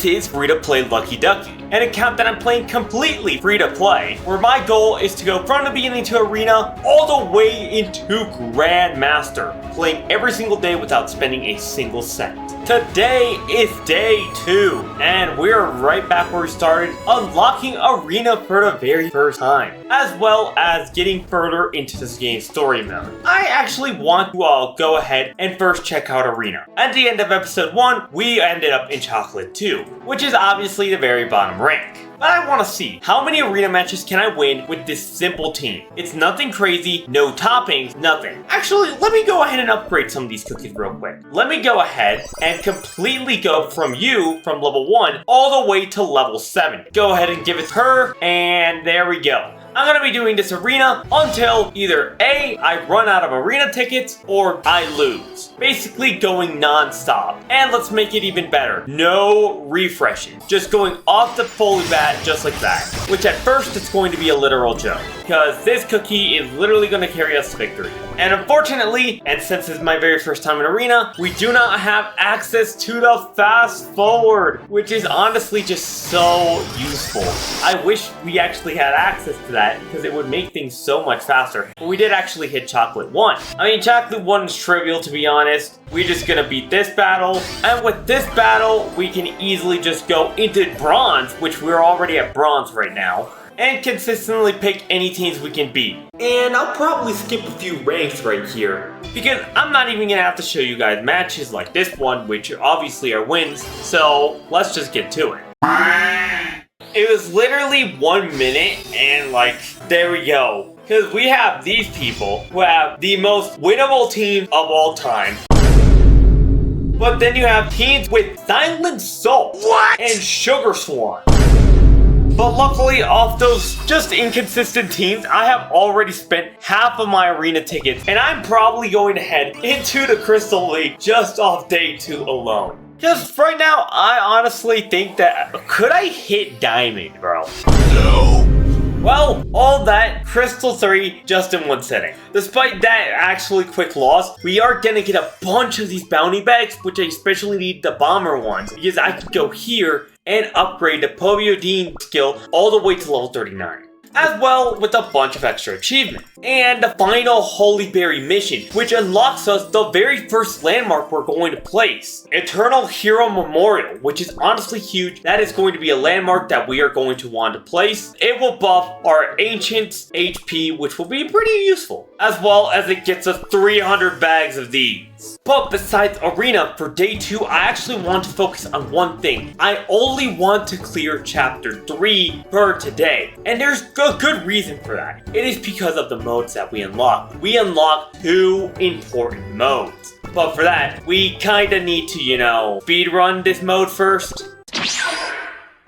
This is free-to-play Lucky Ducky, an account that I'm playing completely free-to-play, where my goal is to go from the beginning to Arena all the way into Grandmaster, playing every single day without spending a single cent. Today is day 2, and we're right back where we started, unlocking Arena for the very first time, as well as getting further into this game's story mode. I actually want to go ahead and first check out Arena. At the end of episode 1, we ended up in Chocolate 2, which is obviously the very bottom rank. But I want to see, how many arena matches can I win with this simple team? It's nothing crazy, no toppings, nothing. Actually, let me go ahead and upgrade some of these cookies real quick. Let me go ahead and completely go from level 1 all the way to level 7. Go ahead and give it to her, and there we go. I'm going to be doing this arena until either A, I run out of arena tickets, or I lose. Basically going non-stop. And let's make it even better. No refreshes. Just going off the fully bat just like that. Which at first it's going to be a literal joke, because this cookie is literally going to carry us to victory. And unfortunately, and since this is my very first time in Arena, we do not have access to the fast forward, which is honestly just so useful. I wish we actually had access to that, because it would make things so much faster. But we did actually hit Chocolate 1. I mean, Chocolate 1 is trivial, to be honest. We're just gonna beat this battle, and with this battle, we can easily just go into Bronze, which we're already at Bronze right now, and consistently pick any teams we can beat. And I'll probably skip a few ranks right here, because I'm not even gonna have to show you guys matches like this one, which obviously are wins, so let's just get to it. It was literally 1 minute, and there we go. Because we have these people who have the most winnable teams of all time. But then you have teams with Silent Soul and Sugar Swan. But luckily, off those just inconsistent teams, I have already spent half of my arena tickets, and I'm probably going to head into the Crystal League just off day 2 alone. Just right now, I honestly think that, could I hit Diamond, bro? No. Well, all that, Crystal 3 just in one setting. Despite that actually quick loss, we are gonna get a bunch of these bounty bags, which I especially need the bomber ones, because I could go here and upgrade the Poviodine skill all the way to level 39. As well with a bunch of extra achievements. And the final Holy Berry mission, which unlocks us the very first landmark we're going to place. Eternal Hero Memorial, which is honestly huge. That is going to be a landmark that we are going to want to place. It will buff our Ancient's HP, which will be pretty useful. As well as it gets us 300 bags of these. But besides Arena, for day 2, I actually want to focus on one thing. I only want to clear chapter 3 for today. And there's a good reason for that. It is because of the modes that we unlock. We unlock 2 important modes. But for that, we kinda need to, speedrun this mode first.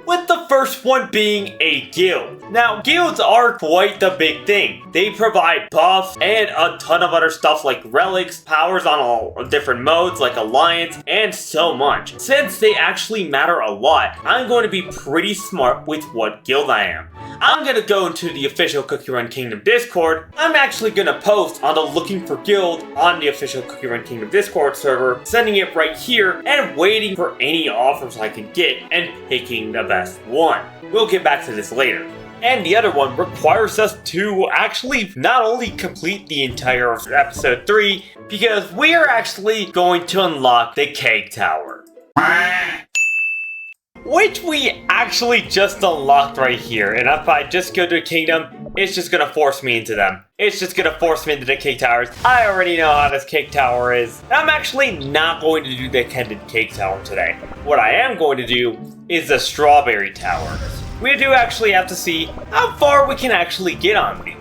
With the first one being a guild. Now, guilds are quite the big thing. They provide buffs and a ton of other stuff like relics, powers on all different modes like Alliance, and so much. Since they actually matter a lot, I'm going to be pretty smart with what guild I am. I'm going to go into the official Cookie Run Kingdom Discord. I'm actually going to post on the Looking for Guild on the official Cookie Run Kingdom Discord server, sending it right here and waiting for any offers I can get and picking the best one. We'll get back to this later. And the other one requires us to actually not only complete the entire episode 3, because we are actually going to unlock the Cake Tower. Which we actually just unlocked right here, and if I just go to a kingdom, it's just gonna force me into them. It's just gonna force me into the cake towers. I already know how this cake tower is. I'm actually not going to do the Candid Cake Tower today. What I am going to do is the Strawberry Tower. We do actually have to see how far we can actually get on these.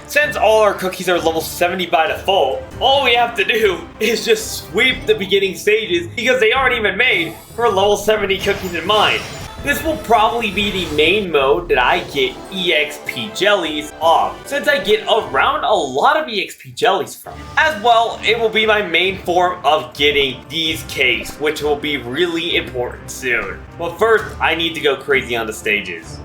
Since all our cookies are level 70 by default, all we have to do is just sweep the beginning stages because they aren't even made for level 70 cookies in mind. This will probably be the main mode that I get EXP jellies off, since I get around a lot of EXP jellies from. As well, it will be my main form of getting these cakes, which will be really important soon. But first, I need to go crazy on the stages.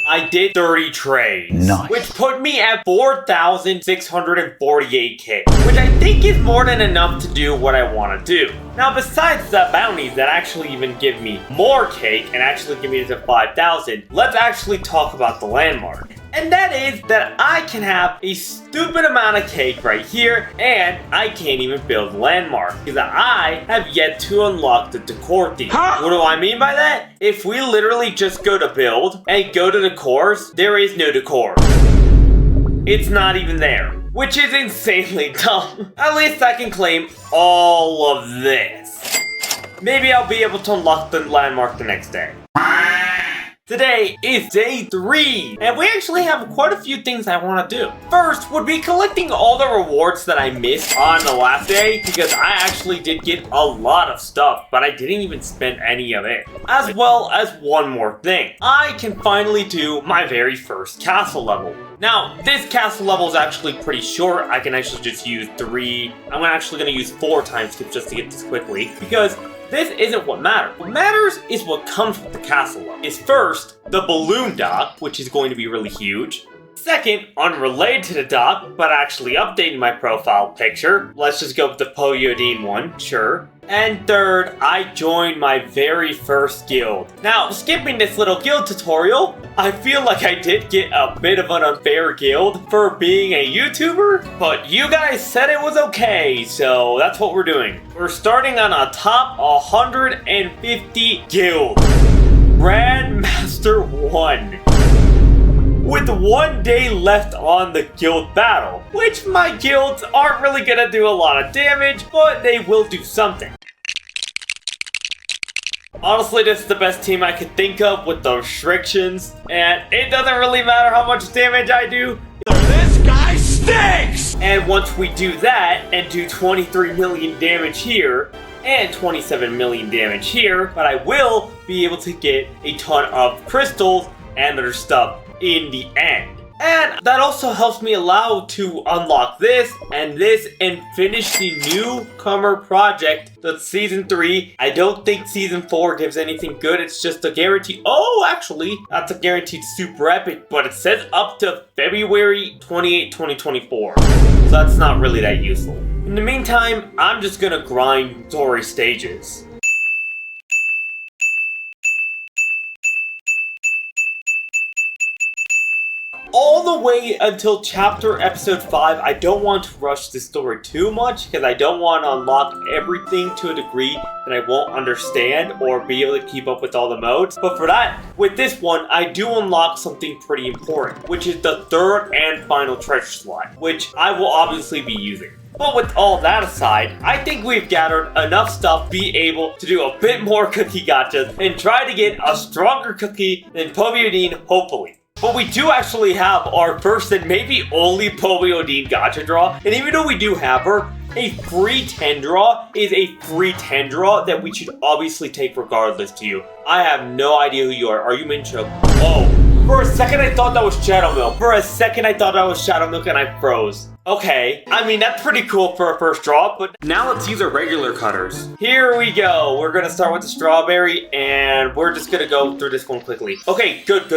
I did 30 trades. Nice. Which put me at 4,648k, which I think is more than enough to do what I want to do. Now, besides the bounties that actually even give me more cake and actually give me to 5,000, let's actually talk about the landmark. And that is that I can have a stupid amount of cake right here, and I can't even build landmark because I have yet to unlock the decor theme. What do I mean by that? If we literally just go to build and go to decors, there is no decor. It's not even there, which is insanely dumb. At least I can claim all of this. Maybe I'll be able to unlock the landmark the next day. Today is day 3, and we actually have quite a few things I want to do. First would be collecting all the rewards that I missed on the last day, because I actually did get a lot of stuff, but I didn't even spend any of it. As well as one more thing. I can finally do my very first castle level. Now, this castle level is actually pretty short. I can actually just use 3. I'm actually going to use 4 time skips just to get this quickly, because this isn't what matters. What matters is what comes with the castle level. Is first, the balloon dock, which is going to be really huge. Second, unrelated to the dock, but actually updating my profile picture. Let's just go with the Poyodine one, sure. And third, I joined my very first guild. Now, skipping this little guild tutorial, I feel like I did get a bit of an unfair guild for being a YouTuber, but you guys said it was okay, so that's what we're doing. We're starting on a top 150 guild. Grandmaster 1. With 1 day left on the guild battle, which my guilds aren't really gonna do a lot of damage, but they will do something. Honestly, this is the best team I could think of with the restrictions, and it doesn't really matter how much damage I do. This guy stinks! And once we do that, and do 23 million damage here, and 27 million damage here, but I will be able to get a ton of crystals and other stuff in the end. And that also helps me allow to unlock this and finish the newcomer project, the season 3. I don't think season 4 gives anything good. It's just a guarantee. Oh, actually, that's a guaranteed super epic, but it says up to February 28, 2024. So that's not really that useful. In the meantime, I'm just gonna grind story stages. All the way until episode 5, I don't want to rush the story too much because I don't want to unlock everything to a degree that I won't understand or be able to keep up with all the modes. But for that, with this one, I do unlock something pretty important, which is the 3rd and final treasure slot, which I will obviously be using. But with all that aside, I think we've gathered enough stuff to be able to do a bit more cookie gachas and try to get a stronger cookie than Poyodine, hopefully. But we do actually have our first and maybe only Poyodine gacha draw. And even though we do have her, a free 10 draw is a free 10 draw that we should obviously take regardless to you. I have no idea who you are. Are you Mincho? Oh, for a second I thought that was Shadow Milk. For a second I thought that was Shadow Milk and I froze. Okay, I mean, that's pretty cool for a first draw, but now let's use our regular cutters. Here we go. We're gonna start with the strawberry, and we're just gonna go through this one quickly. Okay, good.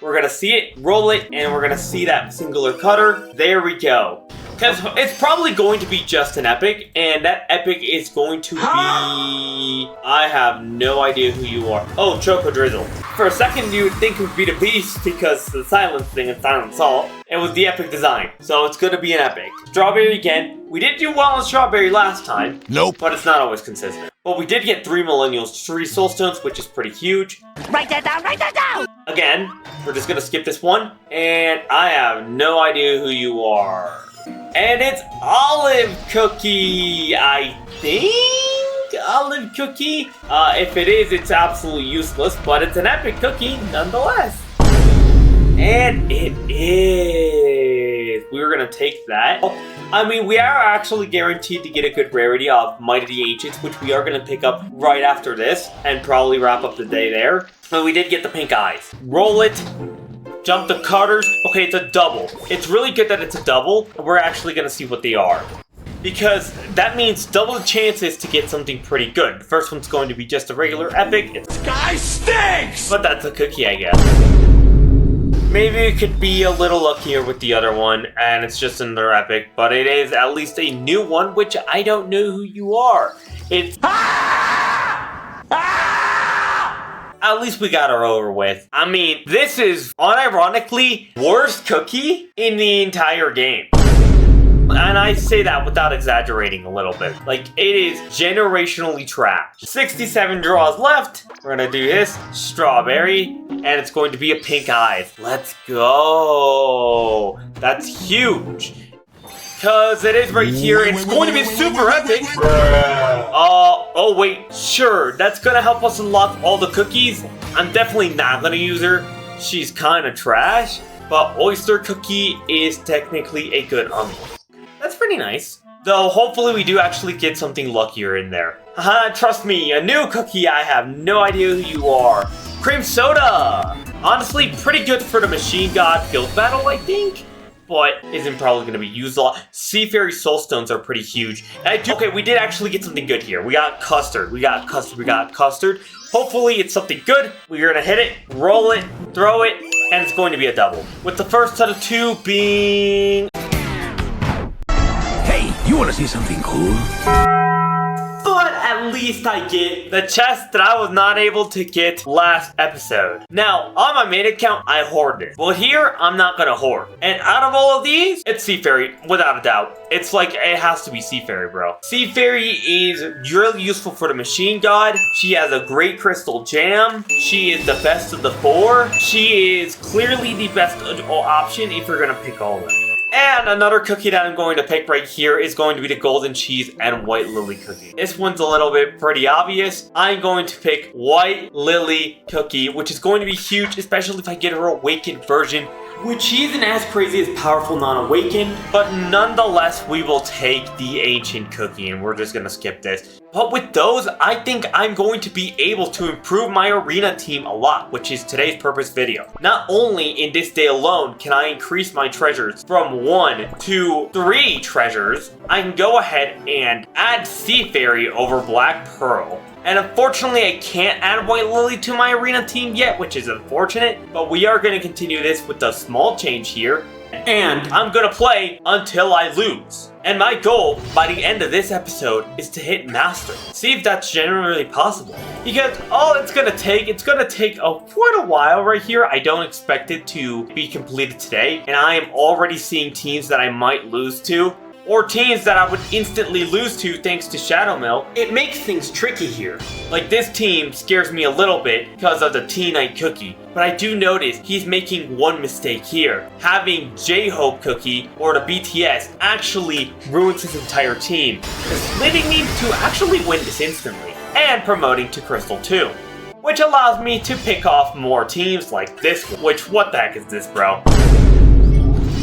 We're gonna see it, roll it, and we're gonna see that singular cutter. There we go. Because it's probably going to be just an epic, and that epic is going to be... I have no idea who you are. Oh, Choco Drizzle. For a second, you would think it would be the Beast because the Silence thing and Silent Salt. It was the epic design, so it's going to be an epic. Strawberry again. We did do well on Strawberry last time. Nope. But it's not always consistent. But we did get 3 Millennials, 3 Soul Stones, which is pretty huge. Write that down, write that down! Again, we're just going to skip this one, and I have no idea who you are. And it's Olive Cookie, I think? Olive Cookie? If it is, it's absolutely useless, but it's an epic cookie nonetheless. And it is. We were gonna take that. I mean, we are actually guaranteed to get a good rarity of Might of the Ancients, which we are gonna pick up right after this, and probably wrap up the day there. But we did get the pink eyes. Roll it. Jump the cutters. Okay, it's a double. It's really good that it's a double. We're actually gonna see what they are. Because that means double the chances to get something pretty good. The first one's going to be just a regular epic. This guy stinks! But that's a cookie, I guess. Maybe it could be a little luckier with the other one, and it's just another epic, but it is at least a new one, which I don't know who you are. It's... At least we got her over with. I mean, this is unironically worst cookie in the entire game. And I say that without exaggerating a little bit. Like, it is generationally trash. 67 draws left. We're gonna do this. Strawberry. And it's going to be a pink eyes. Let's go. That's huge. Because it is right here. It's going to be super epic. Oh wait. Sure. That's gonna help us unlock all the cookies. I'm definitely not gonna use her. She's kind of trash. But Oyster Cookie is technically a good unlock. That's pretty nice. Though, hopefully we do actually get something luckier in there. Haha, trust me, a new cookie, I have no idea who you are. Cream Soda! Honestly, pretty good for the Machine God Guild Battle, I think. But isn't probably going to be used a lot. Sea Fairy Soul Stones are pretty huge. Okay, we did actually get something good here. We got Custard. We got Custard. Hopefully it's something good. We're going to hit it, roll it, throw it, and it's going to be a double. With the first out of two being... You wanna see something cool? But at least I get the chest that I was not able to get last episode. Now, on my main account, I hoarded it. Well, here, I'm not gonna hoard. And out of all of these, it's Sea Fairy, without a doubt. It's like, it has to be Sea Fairy, bro. Sea Fairy is really useful for the Machine God. She has a great crystal jam. She is the best of the four. She is clearly the best option if you're gonna pick all of them. And another cookie that I'm going to pick right here is going to be the Golden Cheese and White Lily cookie. This one's a little bit pretty obvious. I'm going to pick White Lily cookie, which is going to be huge, especially if I get her awakened version, which isn't as crazy as powerful non-awakened, but nonetheless, we will take the ancient cookie, and we're just gonna skip this. But with those, I think I'm going to be able to improve my arena team a lot, which is today's purpose video. Not only in this day alone can I increase my treasures from 1 to 3 treasures, I can go ahead and add Sea Fairy over Black Pearl. And unfortunately, I can't add White Lily to my arena team yet, which is unfortunate, but we are going to continue this with a small change here. And I'm going to play until I lose. And my goal by the end of this episode is to hit Master. See if that's generally possible. Because all it's going to take quite a while right here. I don't expect it to be completed today. And I am already seeing teams that I might lose to. Or teams that I would instantly lose to thanks to Shadow Milk. It makes things tricky here. Like this team scares me a little bit because of the Tea-Night Cookie. But I do notice he's making one mistake here. Having J-Hope Cookie or the BTS actually ruins his entire team. It's leading me to actually win this instantly. And promoting to Crystal 2. Which allows me to pick off more teams like this one. Which, what the heck is this, bro?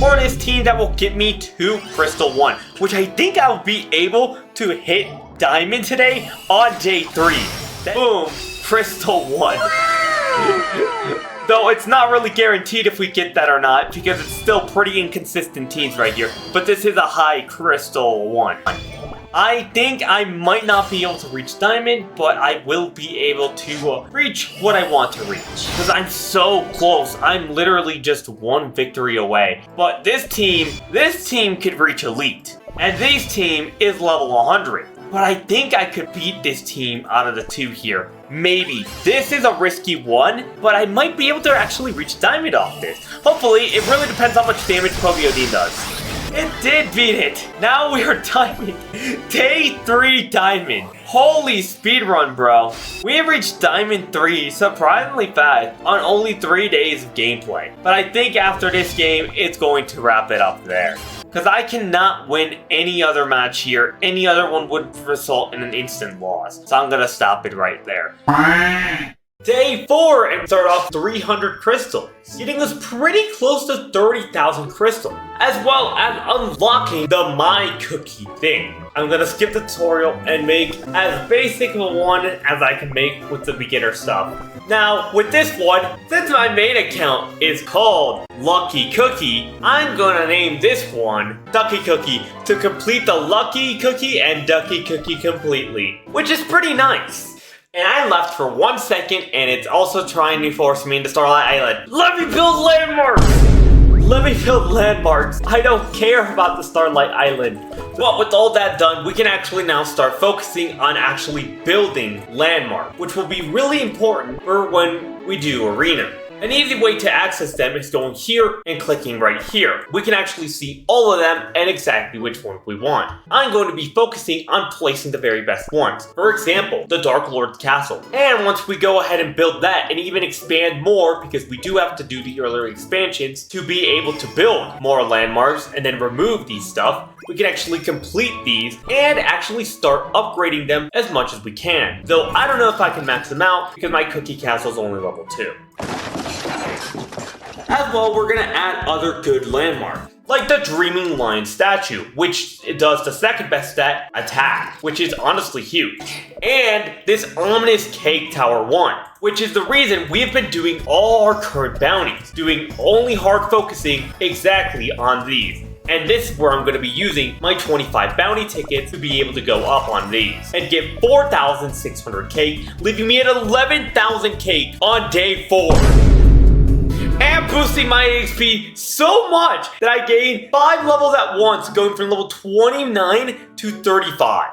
Or this team that will get me to Crystal 1, which I think I'll be able to hit Diamond today on day 3. Boom, Crystal 1. Though it's not really guaranteed if we get that or not, because it's still pretty inconsistent teams right here. But this is a high Crystal 1. I think I might not be able to reach Diamond, but I will be able to reach what I want to reach. Because I'm so close. I'm literally just one victory away. But this team could reach Elite. And this team is level 100. But I think I could beat this team out of the two here. Maybe. This is a risky one, but I might be able to actually reach Diamond off this. Hopefully, it really depends how much damage Pogiodine does. It did beat it! Now we are Diamond! Day 3 Diamond! Holy speedrun, bro! We have reached Diamond 3 surprisingly fast on only 3 days of gameplay. But I think after this game, it's going to wrap it up there. Because I cannot win any other match here. Any other one would result in an instant loss. So I'm gonna stop it right there. Day 4, and start off 300 crystals, getting us pretty close to 30,000 crystals, as well as unlocking the My Cookie thing. I'm gonna skip the tutorial and make as basic of a one as I can make with the beginner stuff. Now, with this one, since my main account is called Lucky Cookie, I'm gonna name this one Ducky Cookie to complete the Lucky Cookie and Ducky Cookie completely, which is pretty nice. And I left for 1 second, and it's also trying to force me into Starlight Island. Let me build landmarks! Let me build landmarks. I don't care about the Starlight Island. But with all that done, we can actually now start focusing on actually building landmarks, which will be really important for when we do Arena. An easy way to access them is going here and clicking right here. We can actually see all of them and exactly which one we want. I'm going to be focusing on placing the very best ones. For example, the Dark Lord's Castle. And once we go ahead and build that and even expand more, because we do have to do the earlier expansions to be able to build more landmarks and then remove these stuff, we can actually complete these and actually start upgrading them as much as we can. Though I don't know if I can max them out because my cookie castle is only level 2. As well, we're gonna add other good landmarks, like the Dreaming Lion statue, which does the second best stat, attack, which is honestly huge. And this ominous cake tower 1, which is the reason we've been doing all our current bounties, doing only hard focusing exactly on these. And this is where I'm going to be using my 25 bounty tickets to be able to go up on these and get 4,600 cake, leaving me at 11,000 cake on day 4. And boosting my HP so much that I gained 5 levels at once, going from level 29 to 35.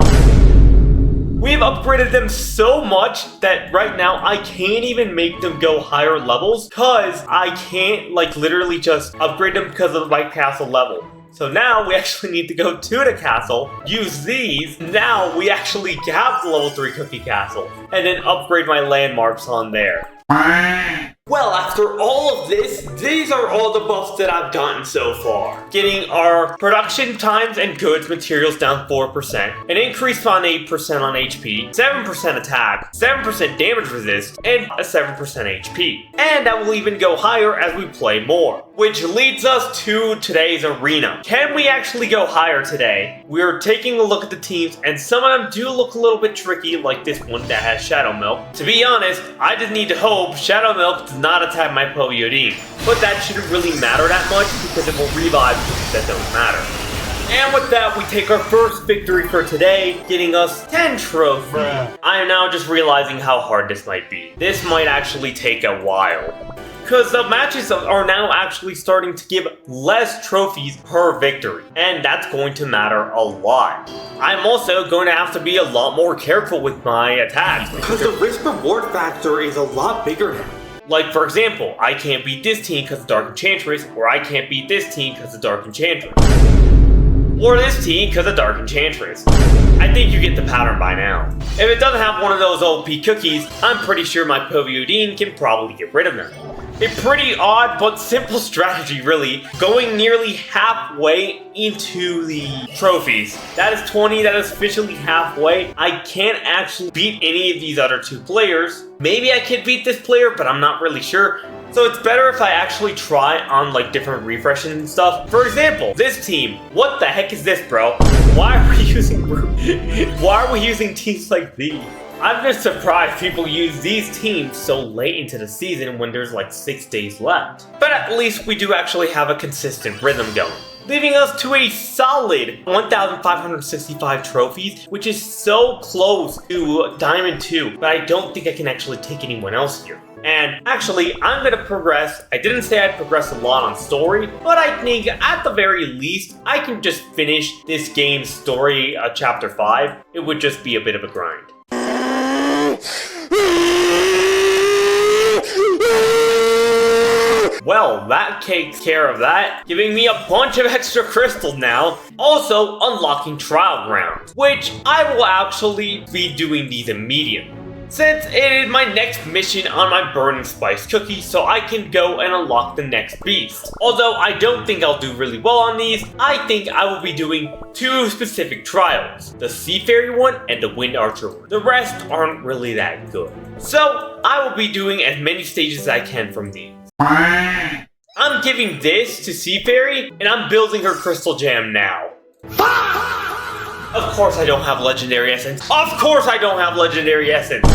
We've upgraded them so much that right now I can't even make them go higher levels because I can't literally just upgrade them because of my castle level. So now we actually need to go to the castle, use these. Now we actually have the level 3 cookie castle and then upgrade my landmarks on there. Well, after all of this, these are all the buffs that I've gotten so far. Getting our production times and goods materials down 4%, an increase on 8% on HP, 7% attack, 7% damage resist, and a 7% HP. And that will even go higher as we play more. Which leads us to today's arena. Can we actually go higher today? We're taking a look at the teams, and some of them do look a little bit tricky, like this one that has Shadow Milk. To be honest, I just need to hope Shadow Milk does not attack my Povyodine. But that shouldn't really matter that much because it will revive things that don't matter. And with that, we take our first victory for today, getting us 10 trophies. I am now just realizing how hard this might be. This might actually take a while, because the matches are now actually starting to give less trophies per victory, and that's going to matter a lot. I'm also going to have to be a lot more careful with my attacks, because the risk-reward factor is a lot bigger now. Like, for example, I can't beat this team because of Dark Enchantress, or I can't beat this team because of Dark Enchantress. Or this team because of Dark Enchantress. I think you get the pattern by now. If it doesn't have one of those OP cookies, I'm pretty sure my Povyodine can probably get rid of them. A pretty odd but simple strategy, really. Going nearly halfway into the trophies. That is 20, that is officially halfway. I can't actually beat any of these other 2 players. Maybe I could beat this player, but I'm not really sure. So it's better if I actually try on different refreshes and stuff. For example, this team. What the heck is this, bro? Why are we using teams like these? I'm just surprised people use these teams so late into the season when there's 6 days left. But at least we do actually have a consistent rhythm going, leaving us to a solid 1,565 trophies, which is so close to Diamond 2, but I don't think I can actually take anyone else here. And actually, I'm going to progress. I didn't say I'd progress a lot on story, but I think at the very least, I can just finish this game's story, chapter 5. It would just be a bit of a grind. Well, that takes care of that, giving me a bunch of extra crystals now. Also, unlocking trial grounds, which I will actually be doing these immediately, since it is my next mission on my Burning Spice cookie, so I can go and unlock the next beast. Although I don't think I'll do really well on these, I think I will be doing 2 specific trials, the Sea Fairy one and the Wind Archer one. The rest aren't really that good. So I will be doing as many stages as I can from these. I'm giving this to Sea Fairy, and I'm building her Crystal Gem now. Of course I don't have Legendary Essence. Of course I don't have Legendary Essence.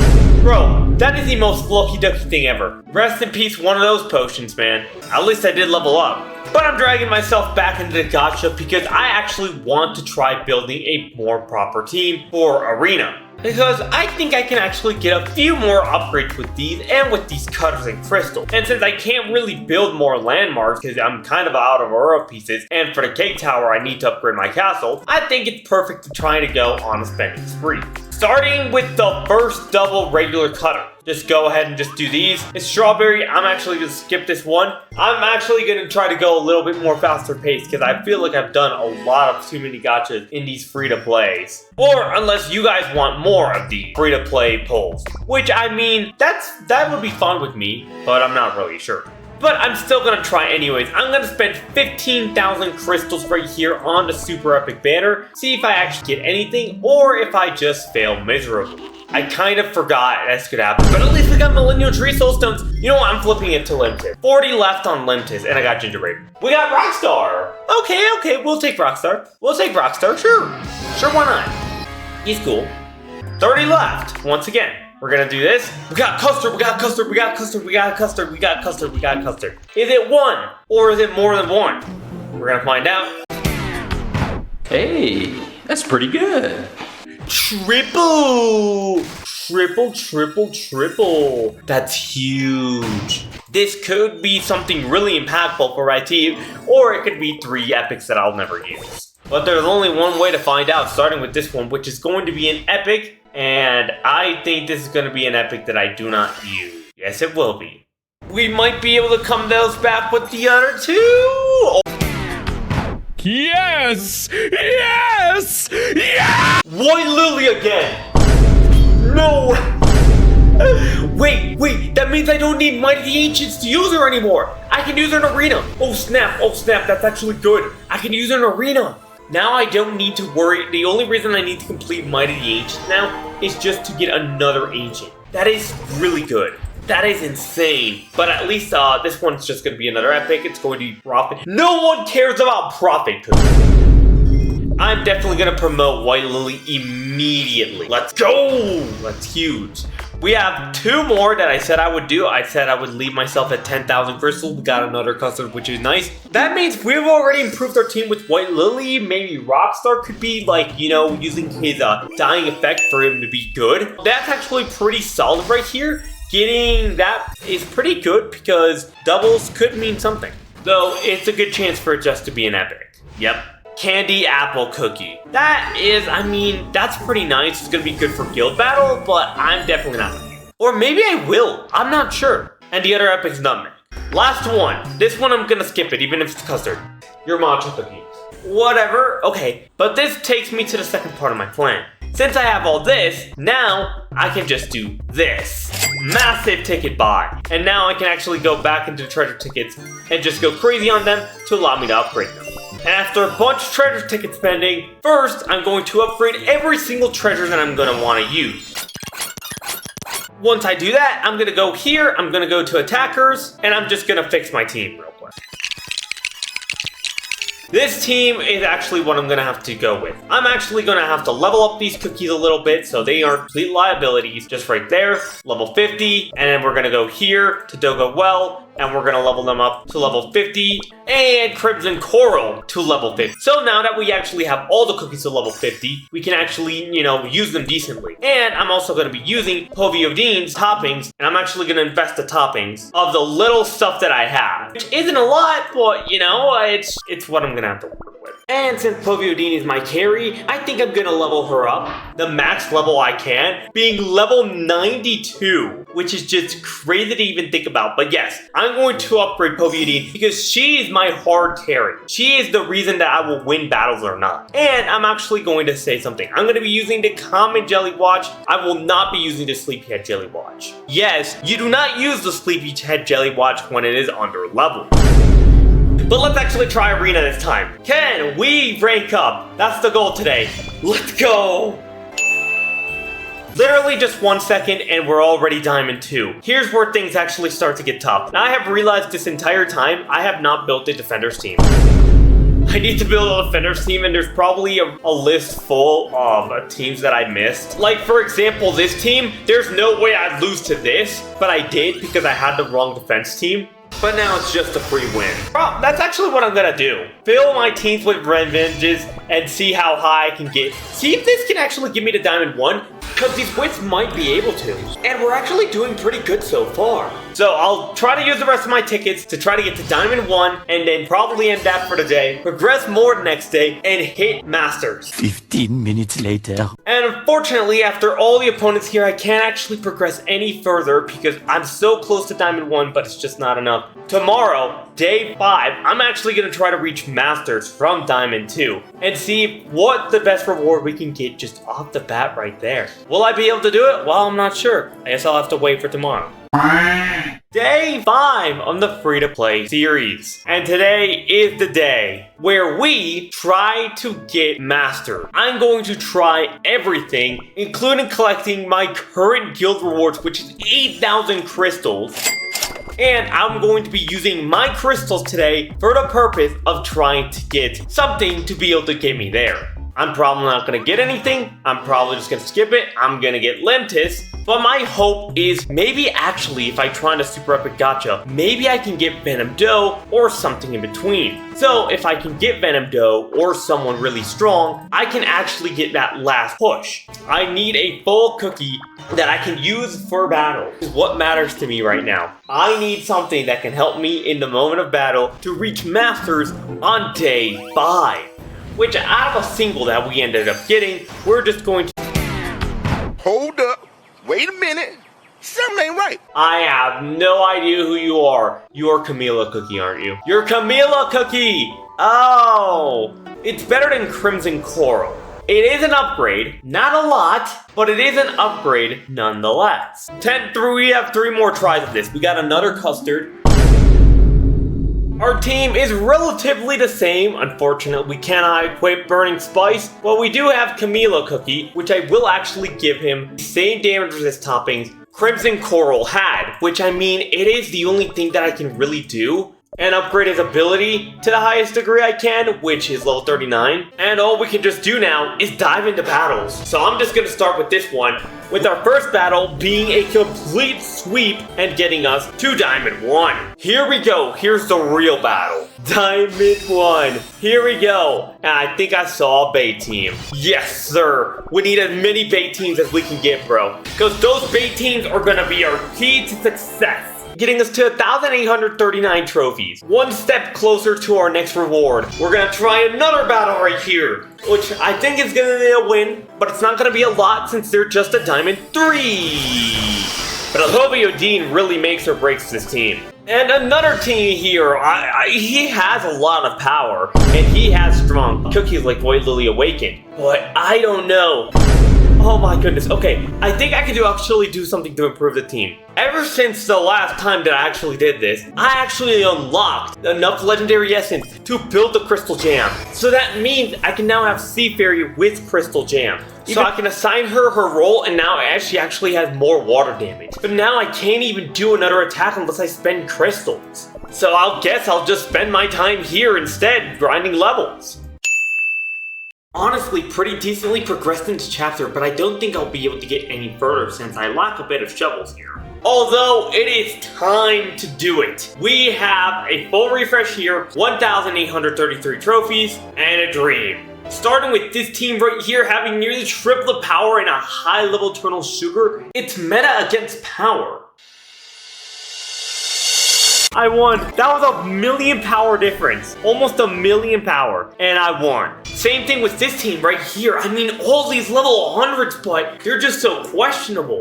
Bro, That is the most lucky ducky thing ever. Rest in peace, one of those potions, man. At least I did level up. But I'm dragging myself back into the gacha because I actually want to try building a more proper team for Arena. Because I think I can actually get a few more upgrades with these and with these cutters and crystals. And since I can't really build more landmarks because I'm kind of out of aura pieces, and for the gate tower I need to upgrade my castle, I think it's perfect to try to go on a spending spree. Starting with the first double regular cutter. Just go ahead and just do these. It's strawberry. I'm actually going to skip this one. I'm actually going to try to go a little bit more faster pace because I feel like I've done a lot of too many gachas in these free-to-plays. Or unless you guys want more of the free-to-play polls. Which, I mean, that would be fun with me, but I'm not really sure. But I'm still gonna try anyways. I'm gonna spend 15,000 crystals right here on the super epic banner. See if I actually get anything or if I just fail miserably. I kind of forgot this could happen, but at least we got Millennial Tree Soulstones. You know what? I'm flipping it to Limtis. 40 left on Limtis, and I got Gingerbread. We got Rockstar. Okay, we'll take Rockstar. Sure, why not? He's cool. 30 left, once again. We're gonna do this. We got custard. Is it one or is it more than one? We're gonna find out. Hey, that's pretty good. Triple. That's huge. This could be something really impactful for my team, or it could be 3 epics that I'll never use. But there's only one way to find out, starting with this one, which is going to be an epic. And I think this is going to be an epic that I do not use. Yes, it will be. We might be able to come those back with the other 2. Oh. Yes! White Lily again! No! Wait, that means I don't need Mighty Ancients to use her anymore! I can use her in Arena! Oh snap, that's actually good! I can use her in Arena! Now I don't need to worry. The only reason I need to complete Mighty Ancient now is just to get another Ancient. That is really good. That is insane. But at least this one's just going to be another epic. It's going to be Profit. No one cares about Profit. I'm definitely going to promote White Lily immediately. Let's go. That's huge. We have 2 more that I said I would do. I said I would leave myself at 10,000 crystals. We got another custard, which is nice. That means we've already improved our team with White Lily. Maybe Rockstar could be like, you know, using his dying effect for him to be good. That's actually pretty solid right here. Getting that is pretty good because doubles could mean something. Though it's a good chance for it just to be an epic. Yep. Candy Apple Cookie. That is, I mean, that's pretty nice. It's gonna be good for guild battle, but I'm definitely not gonna use it. Or maybe I will. I'm not sure. And the other epic's Nutmeg. Last one. This one I'm gonna skip it, even if it's custard. Your matcha cookie. Whatever. Okay. But this takes me to the second part of my plan. Since I have all this, now I can just do this. Massive ticket buy. And now I can actually go back into treasure tickets and just go crazy on them to allow me to upgrade them. And after a bunch of treasure ticket spending, first I'm going to upgrade every single treasure that I'm going to want to use. Once I do that, I'm going to go here, I'm going to go to attackers, and I'm just going to fix my team real quick. This team is actually what I'm going to have to go with. I'm actually going to have to level up these cookies a little bit so they are complete liabilities. Just right there, level 50. And then we're going to go here to Doga Well, and we're going to level them up to level 50. And Crimson Coral to level 50. So now that we actually have all the cookies to level 50, we can actually, you know, use them decently. And I'm also going to be using Poviodine's toppings, and I'm actually going to invest the toppings of the little stuff that I have. Which isn't a lot, but, you know, it's what I'm going to have to work with. And since Poviodine is my carry, I think I'm going to level her up the max level I can, being level 92, which is just crazy to even think about. But yes, I'm going to upgrade Poviodine because she is my hard carry. She is the reason that I will win battles or not. And I'm actually going to say something. I'm going to be using the common Jelly Watch. I will not be using the Sleepyhead Jelly Watch. Yes, you do not use the Sleepyhead Jelly Watch when it is under level. But let's actually try Arena this time. Can we rank up? That's the goal today. Let's go! Literally just 1 second and we're already Diamond 2. Here's where things actually start to get tough. Now I have realized this entire time I have not built a Defenders team. I need to build a defenders team, and there's probably a list full of teams that I missed. Like, for example, this team, there's no way I'd lose to this, but I did because I had the wrong defense team. But now it's just a free win. Well, that's actually what I'm gonna do. Fill my teams with revenges and see how high I can get. See if this can actually give me to Diamond 1, because these wins might be able to. And we're actually doing pretty good so far. So I'll try to use the rest of my tickets to try to get to Diamond 1, and then probably end that for the day, progress more the next day, and hit Masters. 15 minutes later. And unfortunately, after all the opponents here, I can't actually progress any further because I'm so close to Diamond 1, but it's just not enough. Tomorrow, day 5, I'm actually going to try to reach Masters from Diamond 2 and see what the best reward we can get just off the bat right there. Will I be able to do it? Well, I'm not sure. I guess I'll have to wait for tomorrow. Day 5 on the free-to-play series. And today is the day where we try to get Master. I'm going to try everything, including collecting my current guild rewards, which is 8,000 crystals. And I'm going to be using my crystals today for the purpose of trying to get something to be able to get me there. I'm probably not going to get anything. I'm probably just going to skip it. I'm going to get Lentis. But my hope is maybe actually if I try in a super epic gacha, maybe I can get Venom Doe or something in between. So if I can get Venom Doe or someone really strong, I can actually get that last push. I need a full cookie that I can use for battle is what matters to me right now. I need something that can help me in the moment of battle to reach Masters on day 5. Which out of a single that we ended up getting, we're just going to... Hold up. Wait a minute. Something ain't right. I have no idea who you are. You're Camila Cookie, aren't you? You're Camila Cookie! Oh! It's better than Crimson Coral. It is an upgrade. Not a lot, but it is an upgrade nonetheless. We have 3 more tries of this. We got another custard. Our team is relatively the same. Unfortunately, we cannot equip Burning Spice, but we do have Camila Cookie, which I will actually give him the same damage resist toppings Crimson Coral had, which I mean, it is the only thing that I can really do. And upgrade his ability to the highest degree I can, which is level 39. And all we can just do now is dive into battles. So I'm just going to start with this one, with our first battle being a complete sweep and getting us to Diamond 1. Here we go. Here's the real battle. Diamond 1. Here we go. And I think I saw a bait team. Yes, sir. We need as many bait teams as we can get, bro. Because those bait teams are going to be our key to success. Getting us to 1,839 trophies. One step closer to our next reward. We're gonna try another battle right here, which I think is gonna be a win, but it's not gonna be a lot since they're just a Diamond 3. But Alhovio Dean really makes or breaks this team. And another team here, he has a lot of power, and he has strong cookies like Void Lily Awakened, but I don't know. Oh my goodness. Okay, I think I could actually do something to improve the team. Ever since the last time that I actually did this, I actually unlocked enough Legendary Essence to build the Crystal Jam. So that means I can now have Sea Fairy with Crystal Jam. So I can assign her role, and now she actually has more water damage. But now I can't even do another attack unless I spend crystals. So I'll guess I'll just spend my time here instead, grinding levels. Honestly, pretty decently progressed into chapter, but I don't think I'll be able to get any further since I lack a bit of shovels here. Although, it is time to do it. We have a full refresh here, 1,833 trophies, and a dream. Starting with this team right here, having nearly triple the power and a high level Eternal Sugar, it's meta against power. I won. That was a 1,000,000 power difference. Almost 1,000,000 power. And I won. Same thing with this team right here. I mean, all these level 100s, but they're just so questionable.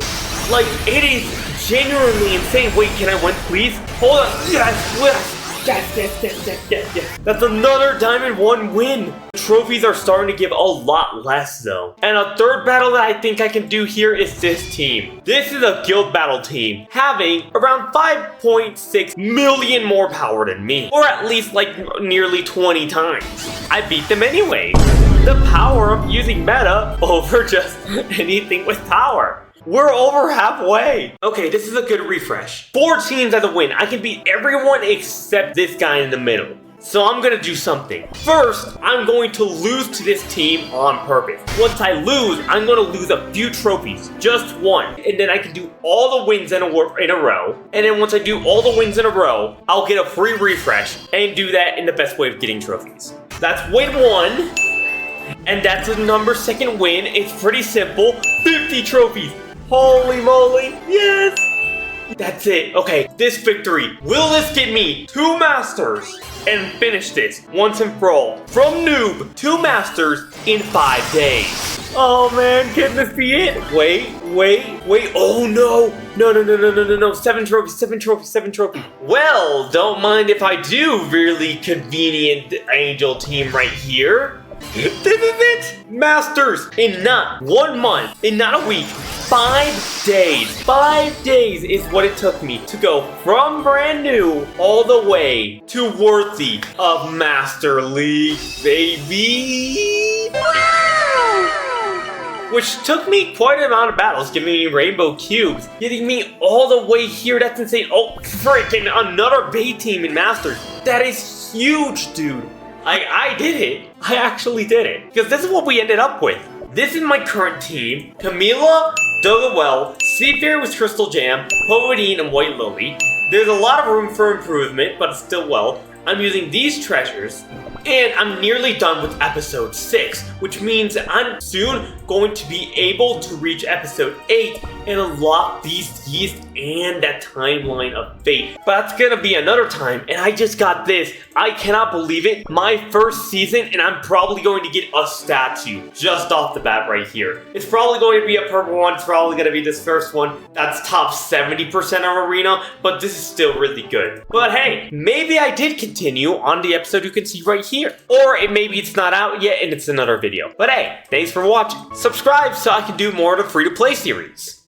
Like, it is genuinely insane. Wait, can I win, please? Hold on. Yes, yes. Yes. That's another Diamond 1 win. Trophies are starting to give a lot less though. And a third battle that I think I can do here is this team. This is a guild battle team having around 5.6 million more power than me. Or at least like nearly 20 times. I beat them anyway. The power of using meta over just anything with power. We're over halfway. Okay, this is a good refresh. 4 teams as a win. I can beat everyone except this guy in the middle. So I'm gonna do something. First, I'm going to lose to this team on purpose. Once I lose, I'm gonna lose a few trophies, just one. And then I can do all the wins in a row. And then once I do all the wins in a row, I'll get a free refresh and do that in the best way of getting trophies. That's win 1. And that's a number 2nd win. It's pretty simple. 50 trophies. Holy moly. Yes. That's it. Okay, this victory. Will this get me 2 masters? And finish this once and for all. From noob to masters in 5 days. Oh man, can this be it? Wait. Oh no. No. 7 trophies. Well, don't mind if I do, really convenient angel team right here. This is it! Masters in not 1 month, in not a week, 5 days. 5 days is what it took me to go from brand new all the way to worthy of Master League, baby! Wow! Which took me quite an amount of battles, giving me rainbow cubes, getting me all the way here. That's insane. Oh, freaking another Bay team in Masters. That is huge, dude. I did it. I actually did it. Because this is what we ended up with. This is my current team. Camila, Dogawell, Seafair with Crystal Jam, Povidine, and White Lily. There's a lot of room for improvement, but still well. I'm using these treasures. And I'm nearly done with episode 6, which means I'm soon going to be able to reach episode 8 and unlock these keys and that timeline of fate. But that's gonna be another time, and I just got this. I cannot believe it. My first season, and I'm probably going to get a statue just off the bat right here. It's probably going to be a purple one. It's probably gonna be this first one. That's top 70% of Arena, but this is still really good. But hey, maybe I did continue on the episode you can see right here. Or maybe it's not out yet and it's another video. But hey, thanks for watching. Subscribe so I can do more of the free-to-play series.